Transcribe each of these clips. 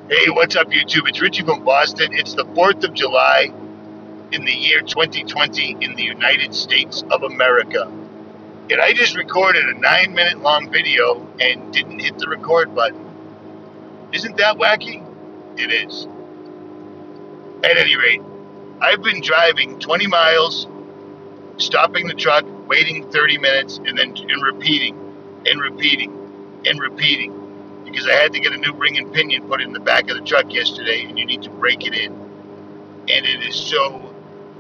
Hey, what's up, YouTube? It's Richie from Boston. It's the 4th of July in the year 2020 in the United States of America. And I just recorded a 9-minute long video and didn't hit the record button. Isn't that wacky? It is. At any rate, I've been driving 20 miles, stopping the truck, waiting 30 minutes, and repeating and repeating and repeating. Because I had to get a new ring and pinion put in the back of the truck yesterday, and you need to break it in. And it is so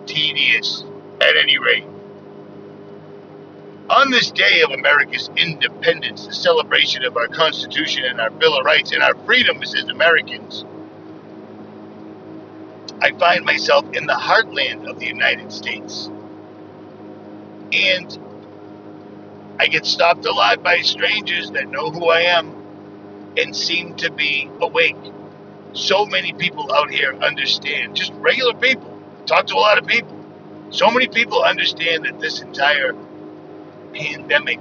tedious. At any rate, on this day of America's independence, the celebration of our Constitution and our Bill of Rights and our freedoms as Americans, I find myself in the heartland of the United States. And I get stopped a lot by strangers that know who I am and seem to be awake. So many people out here understand, just regular people, talk to a lot of people. So many people understand that this entire pandemic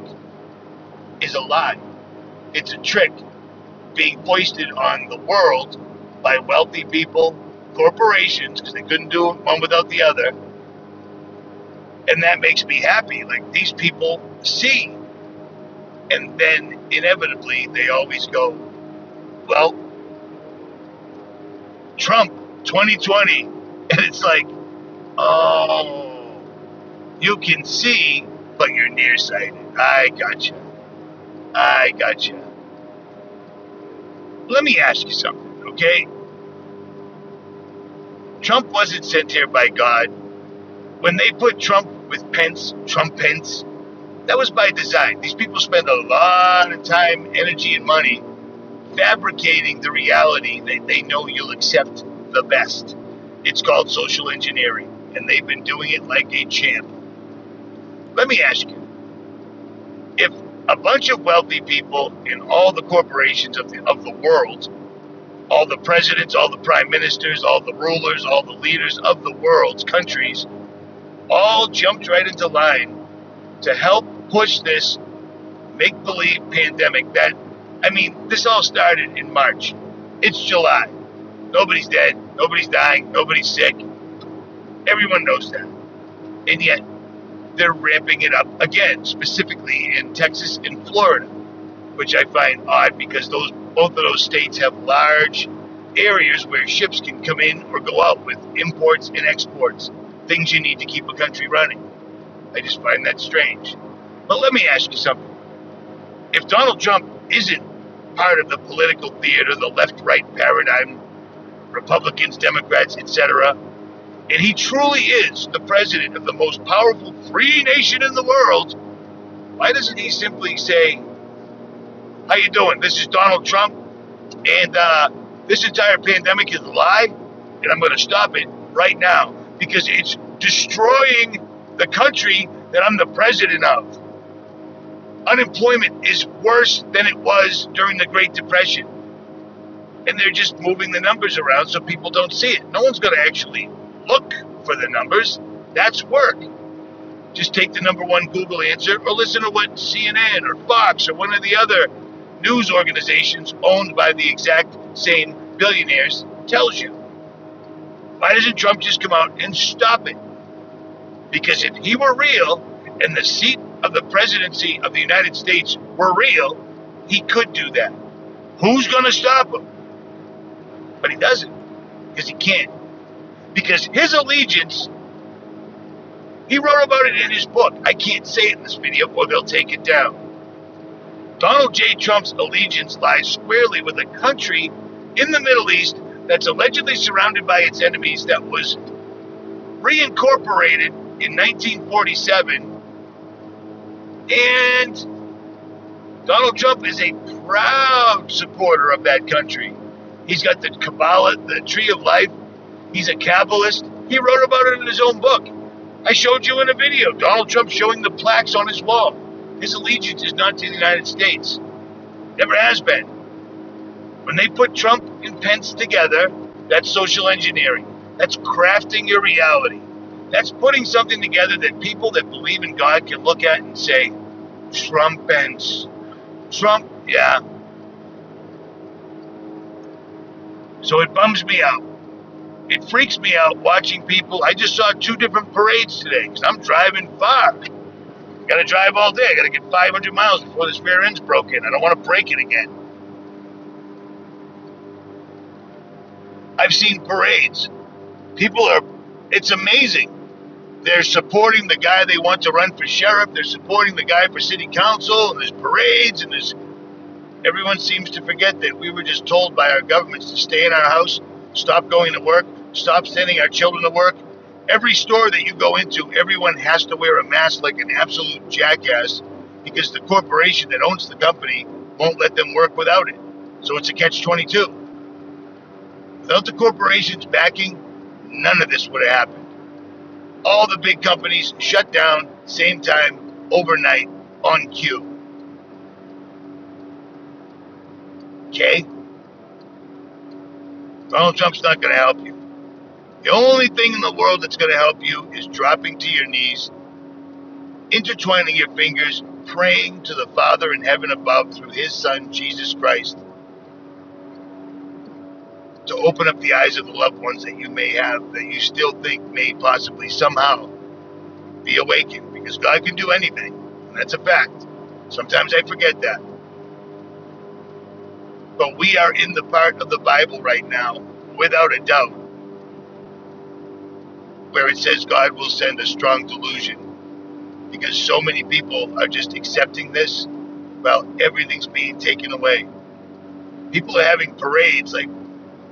is a lie. It's a trick being foisted on the world by wealthy people, corporations, because they couldn't do one without the other. And that makes me happy. Like, these people see. And then inevitably they always go, well, Trump 2020. And it's like, oh, you can see, but you're nearsighted. I gotcha. Let me ask you something, okay? Trump wasn't sent here by God. When they put Trump with Pence, that was by design. These people spend a lot of time, energy, and money fabricating the reality that they know you'll accept the best. It's called social engineering, and they've been doing it like a champ. Let me ask you, if a bunch of wealthy people in all the corporations of the world, all the presidents, all the prime ministers, all the rulers, all the leaders of the world's countries, all jumped right into line to help push this make-believe pandemic this all started in March. It's July. Nobody's dead. Nobody's dying. Nobody's sick. Everyone knows that. And yet, they're ramping it up again, specifically in Texas and Florida, which I find odd because both of those states have large areas where ships can come in or go out with imports and exports, things you need to keep a country running. I just find that strange. But let me ask you something. If Donald Trump isn't part of the political theater, the left-right paradigm, Republicans, Democrats, etc., and he truly is the president of the most powerful free nation in the world, why doesn't he simply say, how you doing? This is Donald Trump, and this entire pandemic is a lie, and I'm going to stop it right now because it's destroying the country that I'm the president of. Unemployment is worse than it was during the Great Depression. And they're just moving the numbers around so people don't see it. No one's going to actually look for the numbers. That's work. Just take the number one Google answer or listen to what CNN or Fox or one of the other news organizations owned by the exact same billionaires tells you. Why doesn't Trump just come out and stop it? Because if he were real and the seat of the presidency of the United States were real, he could do that. Who's going to stop him? But he doesn't, because he can't. Because his allegiance, he wrote about it in his book. I can't say it in this video or they'll take it down. Donald J. Trump's allegiance lies squarely with a country in the Middle East that's allegedly surrounded by its enemies, that was reincorporated in 1947. And Donald Trump is a proud supporter of that country. He's got the Kabbalah, the Tree of Life. He's a Kabbalist. He wrote about it in his own book. I showed you in a video, Donald Trump showing the plaques on his wall. His allegiance is not to the United States. Never has been. When they put Trump and Pence together, that's social engineering. That's crafting your reality. That's putting something together that people that believe in God can look at and say, Trump, Pence. Trump, yeah. So it bums me out. It freaks me out watching people. I just saw 2 different parades today because I'm driving far. Got to drive all day. I got to get 500 miles before this rear end's broken. I don't want to break it again. I've seen parades. It's amazing. They're supporting the guy they want to run for sheriff. They're supporting the guy for city council. And there's parades and everyone seems to forget that we were just told by our governments to stay in our house, stop going to work, stop sending our children to work. Every store that you go into, everyone has to wear a mask like an absolute jackass because the corporation that owns the company won't let them work without it. So it's a catch-22. Without the corporation's backing, none of this would have happened. All the big companies shut down, same time, overnight, on cue. Okay? Donald Trump's not going to help you. The only thing in the world that's going to help you is dropping to your knees, intertwining your fingers, praying to the Father in heaven above through his Son, Jesus Christ, to open up the eyes of the loved ones that you may have, that you still think may possibly somehow be awakened, because God can do anything, and that's a fact. Sometimes I forget that. But we are in the part of the Bible right now, without a doubt, where it says God will send a strong delusion, because so many people are just accepting this. Well, everything's being taken away. People are having parades like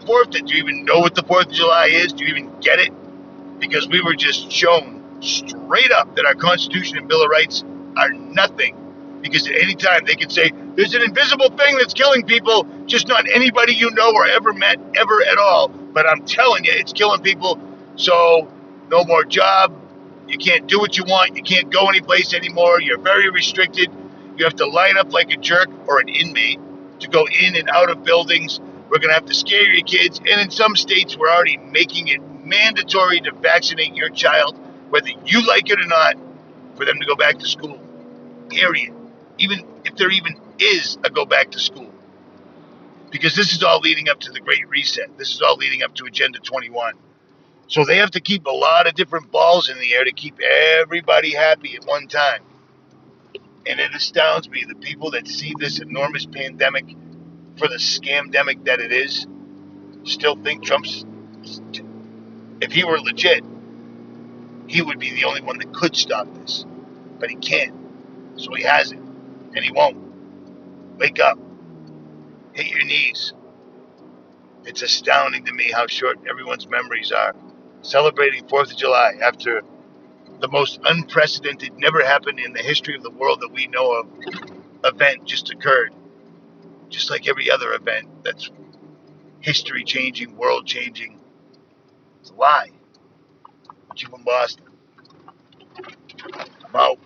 4th. Do you even know what the 4th of July is? Do you even get it? Because we were just shown straight up that our Constitution and Bill of Rights are nothing. Because at any time they can say, there's an invisible thing that's killing people, just not anybody you know or ever met, ever at all. But I'm telling you, it's killing people. So no more job. You can't do what you want. You can't go anyplace anymore. You're very restricted. You have to line up like a jerk or an inmate to go in and out of buildings. We're going to have to scare your kids. And in some states, we're already making it mandatory to vaccinate your child, whether you like it or not, for them to go back to school. Period. Even if there even is a go back to school. Because this is all leading up to the Great Reset. This is all leading up to Agenda 21. So they have to keep a lot of different balls in the air to keep everybody happy at one time. And it astounds me, the people that see this enormous pandemic for the scamdemic that it is, still think Trump's, if he were legit, he would be the only one that could stop this. But he can't. So he hasn't. And he won't. Wake up. Hit your knees. It's astounding to me how short everyone's memories are. Celebrating 4th of July after the most unprecedented, never happened in the history of the world that we know of, event just occurred. Just like every other event that's history changing, world changing. It's a lie. But you in Boston. I'm out.